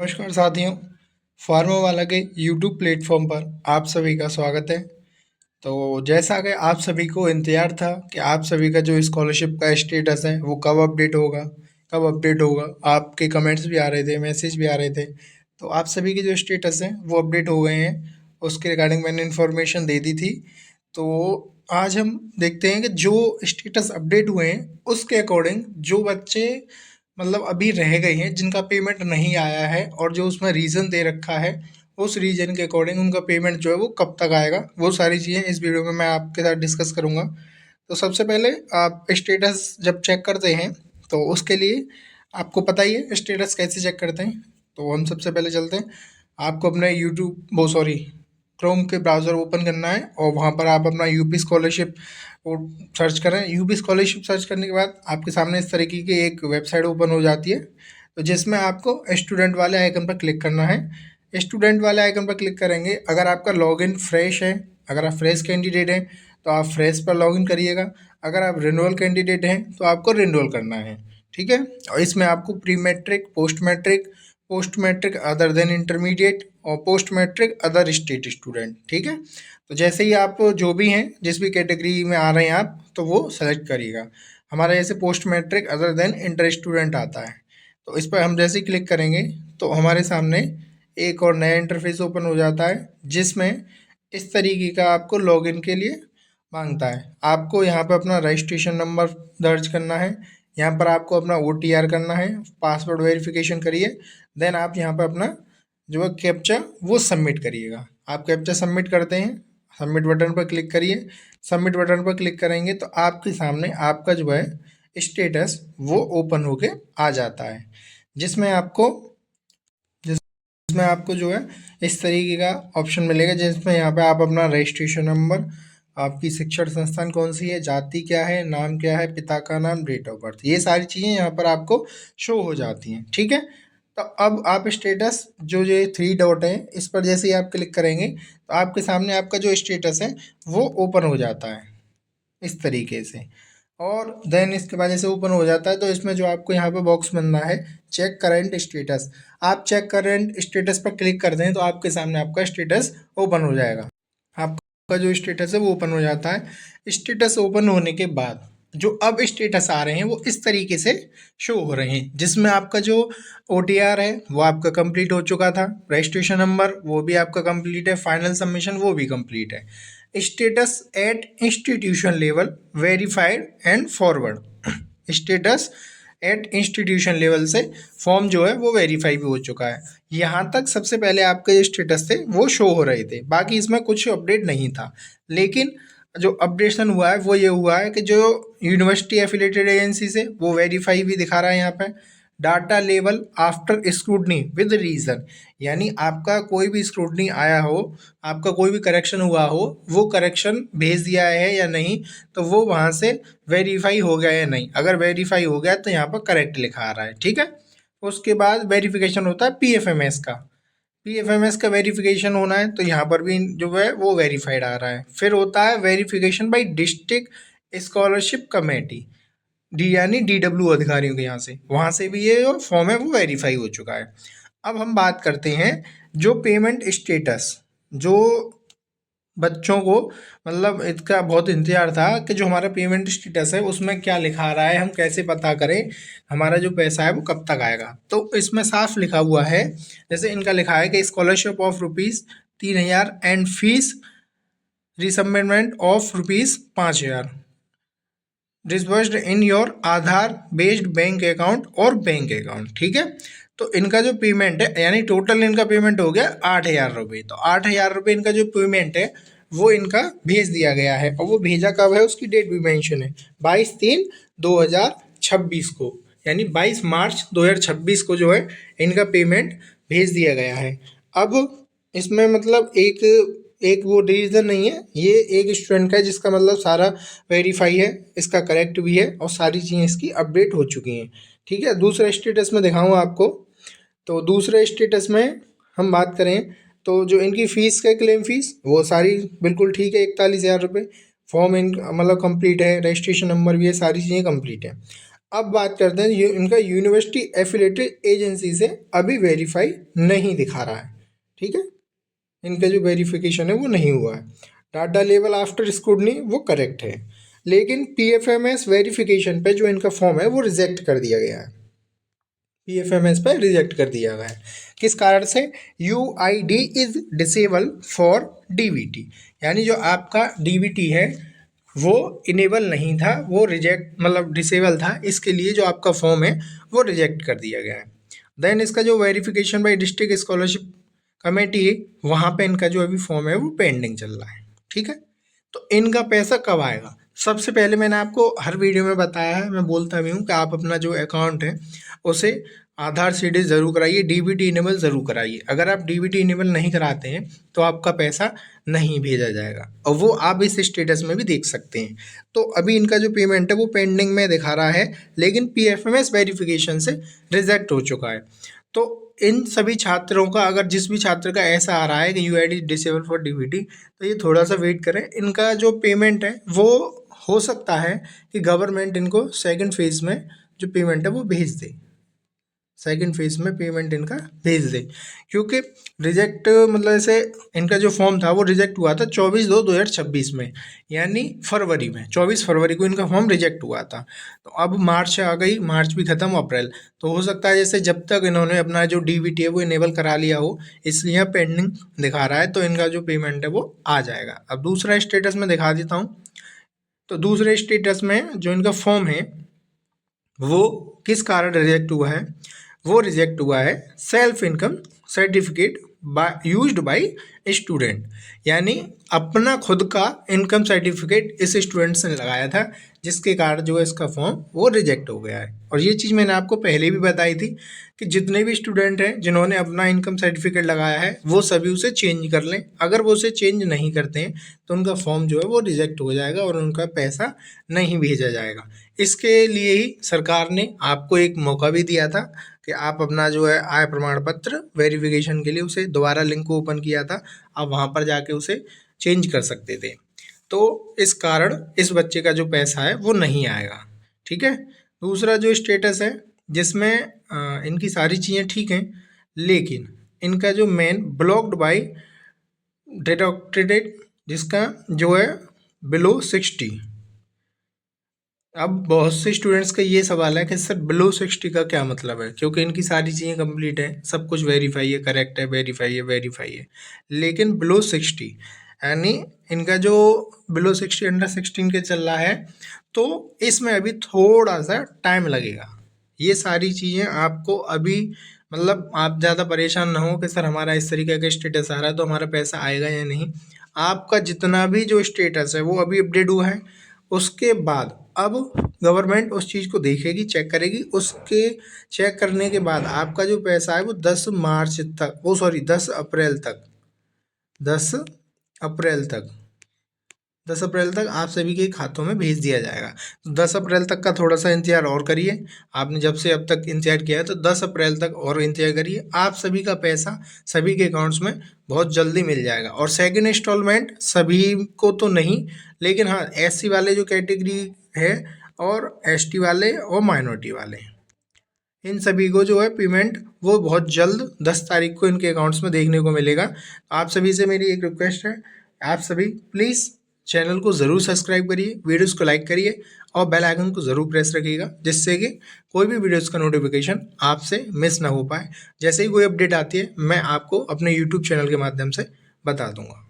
नमस्कार साथियों, फार्मा वाला के यूट्यूब प्लेटफॉर्म पर आप सभी का स्वागत है। तो जैसा कि आप सभी को इंतज़ार था कि आप सभी का जो स्कॉलरशिप का स्टेटस है वो कब अपडेट होगा, आपके कमेंट्स भी आ रहे थे, मैसेज भी आ रहे थे। तो आप सभी के जो स्टेटस हैं वो अपडेट हो गए हैं, उसके रिगार्डिंग मैंने इन्फॉर्मेशन दे दी थी। तो आज हम देखते हैं कि जो स्टेटस अपडेट हुए हैं उसके अकॉर्डिंग जो बच्चे मतलब अभी रह गए हैं, जिनका पेमेंट नहीं आया है और जो उसमें रीज़न दे रखा है, उस रीजन के अकॉर्डिंग उनका पेमेंट जो है वो कब तक आएगा, वो सारी चीज़ें इस वीडियो में मैं आपके साथ डिस्कस करूंगा। तो सबसे पहले आप स्टेटस जब चेक करते हैं तो उसके लिए आपको पता ही है स्टेटस कैसे चेक करते हैं। तो हम सबसे पहले चलते हैं, आपको अपने यूट्यूब वो सॉरी क्रोम के ब्राउज़र ओपन करना है और वहाँ पर आप अपना यूपी स्कॉलरशिप को सर्च करें। यूपी स्कॉलरशिप सर्च करने के बाद आपके सामने इस तरीके की एक वेबसाइट ओपन हो जाती है, तो जिसमें आपको स्टूडेंट वाले आइकन पर क्लिक करना है। स्टूडेंट वाले आइकन पर क्लिक करेंगे, अगर आपका लॉगिन फ्रेश है, अगर आप फ्रेश कैंडिडेट हैं तो आप फ्रेश पर लॉगिन करिएगा। अगर आप रिन्यूअल कैंडिडेट हैं तो आपको रिन्यूअल करना है। ठीक है, और इसमें आपको pre matric, post matric other than intermediate और post matric other state student. ठीक है, तो जैसे ही आप जो भी हैं, जिस भी कैटेगरी में आ रहे हैं आप, तो वो सेलेक्ट करिएगा। हमारा जैसे post matric other than inter student आता है, तो इस पर हम जैसे ही क्लिक करेंगे तो हमारे सामने एक और नया इंटरफेस ओपन हो जाता है, जिसमें इस तरीके का आपको लॉगिन के लिए मांगता है। आपको यहाँ पर अपना रजिस्ट्रेशन नंबर दर्ज करना है, यहाँ पर आपको अपना OTR करना है, पासवर्ड वेरिफिकेशन करिए। देन आप यहाँ पर अपना जो है कैप्चा वो सबमिट करिएगा। आप कैप्चा सबमिट करते हैं, सबमिट बटन पर क्लिक करिए। सबमिट बटन पर क्लिक करेंगे तो आपके सामने आपका जो है स्टेटस वो ओपन होके आ जाता है, जिसमें आपको जिसमें आपको जो है इस तरीके का ऑप्शन मिलेगा, जिसमें यहाँ पे आप अपना रजिस्ट्रेशन नंबर, आपकी शिक्षण संस्थान कौन सी है, जाति क्या है, नाम क्या है, पिता का नाम, डेट ऑफ बर्थ, ये सारी चीज़ें यहाँ पर आपको शो हो जाती हैं। ठीक है, तो अब आप स्टेटस जो ये 3 डॉट है इस पर जैसे ही आप क्लिक करेंगे तो आपके सामने आपका जो स्टेटस है वो ओपन हो जाता है इस तरीके से। और देन इसके बाद जैसे ओपन हो जाता है तो इसमें जो आपको यहाँ पे बॉक्स बनना है, चेक करंट स्टेटस, आप चेक करंट स्टेटस पर क्लिक करते हैं तो आपके सामने आपका स्टेटस ओपन हो जाएगा। आपका जो स्टेटस है वो ओपन हो जाता है। स्टेटस ओपन होने के बाद जो अब स्टेटस आ रहे हैं वो इस तरीके से शो हो रहे हैं, जिसमें आपका जो OTR है वो आपका कंप्लीट हो चुका था, रजिस्ट्रेशन नंबर वो भी आपका कंप्लीट है, फाइनल सबमिशन वो भी कंप्लीट है। Status at institution level verified and forward, status at institution level से फॉर्म जो है वो वेरीफाई भी हो चुका है। यहाँ तक सबसे पहले आपके जो स्टेटस थे वो शो हो रहे थे, बाकी इसमें कुछ अपडेट नहीं था। लेकिन जो अपडेशन हुआ है वो ये हुआ है कि जो यूनिवर्सिटी एफिलेटेड एजेंसी से वो वेरीफाई भी दिखा रहा है यहाँ पे। Data level after scrutiny with reason, यानी आपका कोई भी स्क्रूटनी आया हो, आपका कोई भी करेक्शन हुआ हो, वो करेक्शन भेज दिया है या नहीं, तो वो वहाँ से वेरीफाई हो गया या नहीं। अगर वेरीफाई हो गया तो यहाँ पर करेक्ट लिखा आ रहा है। ठीक है, उसके बाद वेरिफिकेशन होता है PFMS का। PFMS का वेरिफिकेशन होना है तो यहाँ पर भी जो है वो वेरीफाइड आ रहा है। फिर होता है verification bye district scholarship committee, D यानी DW अधिकारियों के यहाँ से, वहाँ से भी ये जो फॉर्म है वो वेरीफाई हो चुका है। अब हम बात करते हैं जो पेमेंट स्टेटस, जो बच्चों को मतलब इसका बहुत इंतजार था कि जो हमारा पेमेंट स्टेटस है उसमें क्या लिखा रहा है, हम कैसे पता करें हमारा जो पैसा है वो कब तक आएगा। तो इसमें साफ लिखा हुआ है, जैसे इनका लिखा है कि scholarship of ₹3000 and fees reimbursement of ₹5000 disbursed in your Aadhaar based bank account और बैंक अकाउंट। ठीक है, तो इनका जो पेमेंट है यानी टोटल इनका पेमेंट हो गया ₹8000। तो ₹8000 इनका जो पेमेंट है वो इनका भेज दिया गया है, और वो भेजा कब है उसकी डेट भी मेंशन है, 22/3/2026 को, यानी 22 मार्च 2026 को जो है इनका पेमेंट भेज दिया गया है। अब इसमें मतलब एक एक वो रीज़न नहीं है, ये एक स्टूडेंट का है जिसका मतलब सारा वेरीफाई है, इसका करेक्ट भी है और सारी चीज़ें इसकी अपडेट हो चुकी हैं। ठीक है, दूसरे स्टेटस में दिखाऊँ आपको, तो दूसरे स्टेटस में हम बात करें तो जो इनकी फ़ीस है, क्लेम फ़ीस वो सारी बिल्कुल ठीक है, ₹41,000। फॉर्म इन मतलब कंप्लीट है, रजिस्ट्रेशन नंबर भी है, सारी चीज़ें कंप्लीट है। अब बात करते हैं इनका यूनिवर्सिटी एफिलेटेड एजेंसी से अभी वेरीफाई नहीं दिखा रहा है, ठीक है, इनका जो वेरिफिकेशन है वो नहीं हुआ है। डाटा लेवल आफ्टर स्क्रूटनी वो करेक्ट है, लेकिन पीएफएमएस वेरिफिकेशन पे जो इनका फॉर्म है वो रिजेक्ट कर दिया गया है, पीएफएमएस पे रिजेक्ट कर दिया गया है। किस कारण से? UID is disable for DBT, यानी जो आपका डीबीटी है वो इनेबल नहीं था, वो रिजेक्ट मतलब डिसेबल था, इसके लिए जो आपका फॉर्म है वो रिजेक्ट कर दिया गया है। देन इसका जो verification bye district scholarship committee है वहाँ पे इनका जो अभी फॉर्म है वो पेंडिंग चल रहा है, ठीक है। तो इनका पैसा कब आएगा? सबसे पहले मैंने आपको हर वीडियो में बताया है, मैं बोलता भी हूँ कि आप अपना जो अकाउंट है उसे आधार सीडी ज़रूर कराइए, डीबीटी इनेबल ज़रूर कराइए। अगर आप डीबीटी इनेबल नहीं कराते हैं तो आपका पैसा नहीं भेजा जाएगा, और वो आप इस स्टेटस में भी देख सकते हैं। तो अभी इनका जो पेमेंट है वो पेंडिंग में दिखा रहा है, लेकिन पीएफएमएस वेरिफिकेशन से रिजेक्ट हो चुका है। तो इन सभी छात्रों का, अगर जिस भी छात्र का ऐसा आ रहा है कि यूआईडी डिसेबल फॉर डीबीटी, तो ये थोड़ा सा वेट करें। इनका जो पेमेंट है वो हो सकता है कि गवर्नमेंट इनको सेकंड फेज में जो पेमेंट है वो भेज दे, सेकंड फेज में पेमेंट इनका भेज दे, क्योंकि रिजेक्ट मतलब ऐसे इनका जो फॉर्म था वो रिजेक्ट हुआ था 24/2/2026 में, यानी फरवरी में, 24 फरवरी को इनका फॉर्म रिजेक्ट हुआ था। तो अब मार्च आ गई, मार्च भी खत्म, अप्रैल, तो हो सकता है जैसे जब तक इन्होंने अपना जो डीबीटी है वो इनेबल करा लिया हो, इसलिए यहाँ पेंडिंग दिखा रहा है, तो इनका जो पेमेंट है वो आ जाएगा। अब दूसरा स्टेटस में दिखा देता हूँ। तो दूसरे स्टेटस में जो इनका फॉर्म है वो किस कारण रिजेक्ट हुआ है? वो रिजेक्ट हुआ है self income certificate used by student, यानी अपना खुद का इनकम सर्टिफिकेट इस स्टूडेंट ने लगाया था, जिसके कारण जो है इसका फॉर्म वो रिजेक्ट हो गया है। और ये चीज़ मैंने आपको पहले भी बताई थी कि जितने भी स्टूडेंट हैं जिन्होंने अपना इनकम सर्टिफिकेट लगाया है वो सभी उसे चेंज कर लें। अगर वो उसे चेंज नहीं करते हैं तो उनका फॉर्म जो है वो रिजेक्ट हो जाएगा और उनका पैसा नहीं भेजा जाएगा। इसके लिए ही सरकार ने आपको एक मौका भी दिया था कि आप अपना जो है आय प्रमाण पत्र वेरिफिकेशन के लिए उसे दोबारा लिंक को ओपन किया था, आप वहाँ पर जाके उसे चेंज कर सकते थे। तो इस कारण इस बच्चे का जो पैसा है वो नहीं आएगा, ठीक है। दूसरा जो स्टेटस है जिसमें इनकी सारी चीज़ें ठीक हैं, लेकिन इनका जो मेन ब्लॉक्ड बाय डिडक्टेड, जिसका जो है बिलो 60। अब बहुत से स्टूडेंट्स का ये सवाल है कि सर बिलो 60 का क्या मतलब है, क्योंकि इनकी सारी चीज़ें कंप्लीट है, सब कुछ वेरीफाई है, करेक्ट है, वेरीफाई है, वेरीफाई है, लेकिन बिलो 60 यानी इनका जो बिलो 60 अंडर 16 के चल रहा है, तो इसमें अभी थोड़ा सा टाइम लगेगा। ये सारी चीज़ें आपको अभी मतलब आप ज़्यादा परेशान ना हो कि सर हमारा इस तरीके का स्टेटस आ रहा है तो हमारा पैसा आएगा या नहीं। आपका जितना भी जो स्टेटस है वो अभी अपडेट हुआ है, उसके बाद अब गवर्नमेंट उस चीज़ को देखेगी, चेक करेगी, उसके चेक करने के बाद आपका जो पैसा है वो 10 मार्च तक, वो सॉरी 10 अप्रैल तक, 10 अप्रैल तक 10 अप्रैल तक आप सभी के खातों में भेज दिया जाएगा। तो 10 अप्रैल तक का थोड़ा सा इंतजार और करिए, आपने जब से अब तक इंतजार किया है तो 10 अप्रैल तक और इंतजार करिए, आप सभी का पैसा सभी के अकाउंट्स में बहुत जल्दी मिल जाएगा। और सेकंड इंस्टॉलमेंट सभी को तो नहीं, लेकिन हाँ एससी वाले जो कैटेगरी है और एसटी वाले और माइनॉरिटी वाले, इन सभी को जो है पेमेंट वो बहुत जल्द 10 तारीख को इनके अकाउंट्स में देखने को मिलेगा। आप सभी से मेरी एक रिक्वेस्ट है, आप सभी प्लीज़ चैनल को ज़रूर सब्सक्राइब करिए, वीडियोस को लाइक करिए और बेल आइकन को ज़रूर प्रेस रखिएगा, जिससे कि कोई भी वीडियोस का नोटिफिकेशन आपसे मिस ना हो पाए। जैसे ही कोई अपडेट आती है मैं आपको अपने यूट्यूब चैनल के माध्यम से बता दूंगा।